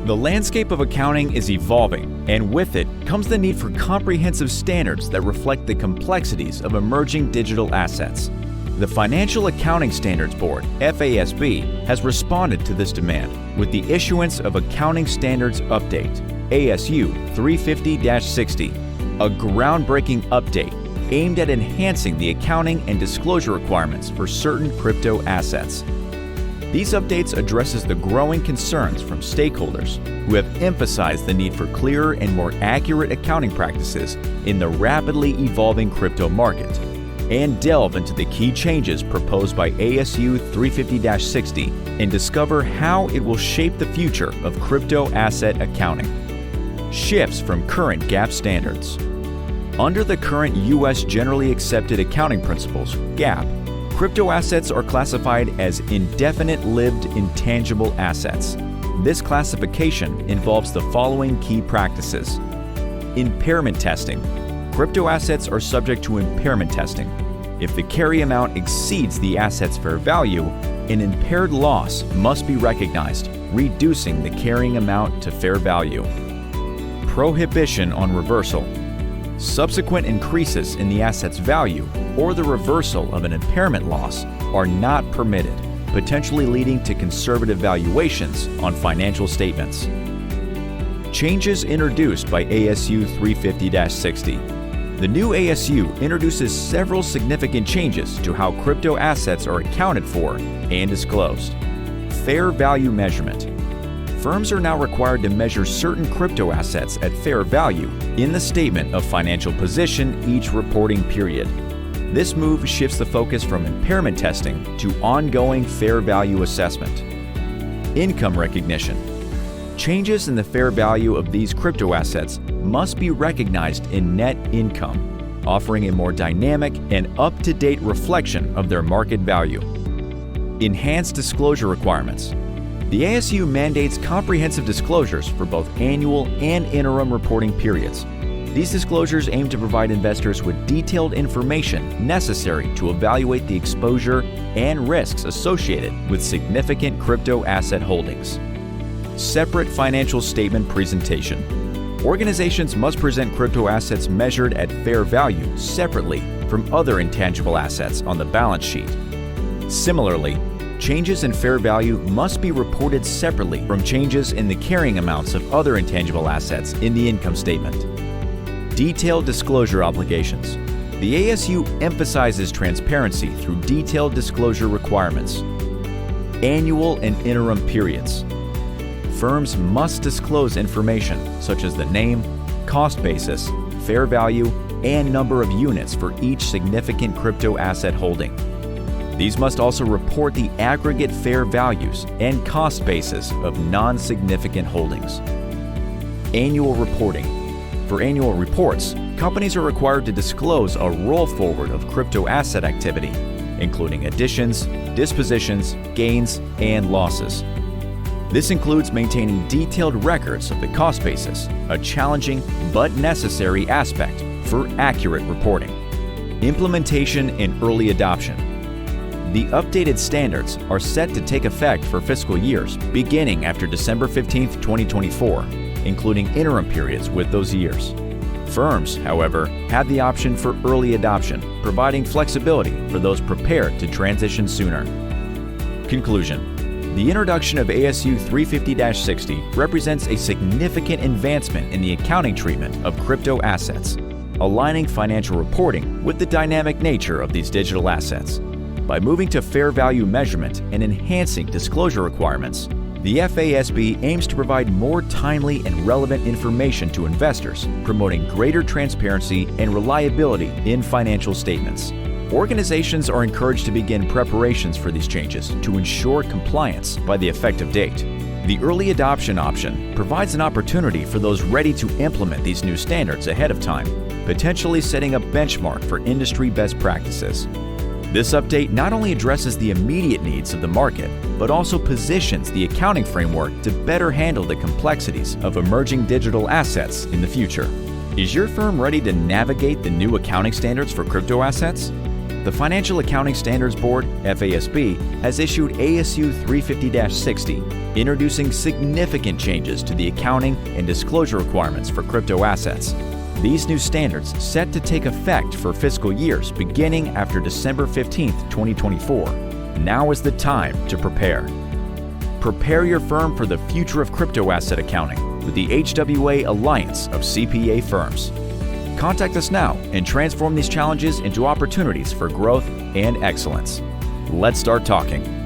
The landscape of accounting is evolving, and with it comes the need for comprehensive standards that reflect the complexities of emerging digital assets. The Financial Accounting Standards Board, FASB, has responded to this demand with the issuance of Accounting Standards Update, ASU 350-60, a groundbreaking update aimed at enhancing the accounting and disclosure requirements for certain crypto assets. These updates addresses the growing concerns from stakeholders who have emphasized the need for clearer and more accurate accounting practices in the rapidly evolving crypto market, and delve into the key changes proposed by ASU 350-60 and discover how it will shape the future of crypto asset accounting. Shifts from current GAAP standards. Under the current U.S. Generally Accepted Accounting Principles, GAAP, crypto assets are classified as indefinite-lived intangible assets. This classification involves the following key practices. Impairment testing. Crypto assets are subject to impairment testing. If the carry amount exceeds the asset's fair value, an impaired loss must be recognized, reducing the carrying amount to fair value. Prohibition on reversal. Subsequent increases in the asset's value or the reversal of an impairment loss are not permitted, potentially leading to conservative valuations on financial statements. Changes introduced by ASU 350-60. The new ASU introduces several significant changes to how crypto assets are accounted for and disclosed. Fair value measurement. Firms are now required to measure certain crypto assets at fair value in the statement of financial position each reporting period. This move shifts the focus from impairment testing to ongoing fair value assessment. Income recognition. Changes in the fair value of these crypto assets must be recognized in net income, offering a more dynamic and up-to-date reflection of their market value. Enhanced disclosure requirements. The ASU mandates comprehensive disclosures for both annual and interim reporting periods. These disclosures aim to provide investors with detailed information necessary to evaluate the exposure and risks associated with significant crypto asset holdings. Separate financial statement presentation. Organizations must present crypto assets measured at fair value separately from other intangible assets on the balance sheet. Similarly, changes in fair value must be reported separately from changes in the carrying amounts of other intangible assets in the income statement. Detailed disclosure obligations. The ASU emphasizes transparency through detailed disclosure requirements. Annual and interim periods. Firms must disclose information such as the name, cost basis, fair value, and number of units for each significant crypto asset holding. These must also report the aggregate fair values and cost basis of non-significant holdings. Annual reporting. For annual reports, companies are required to disclose a roll forward of crypto asset activity, including additions, dispositions, gains, and losses. This includes maintaining detailed records of the cost basis, a challenging but necessary aspect for accurate reporting. Implementation and early adoption. The updated standards are set to take effect for fiscal years beginning after December 15, 2024, including interim periods with those years. Firms, however, have the option for early adoption, providing flexibility for those prepared to transition sooner. Conclusion. The introduction of ASU 350-60 represents a significant advancement in the accounting treatment of crypto assets, aligning financial reporting with the dynamic nature of these digital assets. By moving to fair value measurement and enhancing disclosure requirements, the FASB aims to provide more timely and relevant information to investors, promoting greater transparency and reliability in financial statements. Organizations are encouraged to begin preparations for these changes to ensure compliance by the effective date. The early adoption option provides an opportunity for those ready to implement these new standards ahead of time, potentially setting a benchmark for industry best practices. This update not only addresses the immediate needs of the market, but also positions the accounting framework to better handle the complexities of emerging digital assets in the future. Is your firm ready to navigate the new accounting standards for crypto assets? The Financial Accounting Standards Board, FASB, has issued ASU 350-60, introducing significant changes to the accounting and disclosure requirements for crypto assets. These new standards set to take effect for fiscal years beginning after December 15, 2024. Now is the time to prepare. Prepare your firm for the future of crypto asset accounting with the HWA Alliance of CPA firms. Contact us now and transform these challenges into opportunities for growth and excellence. Let's start talking.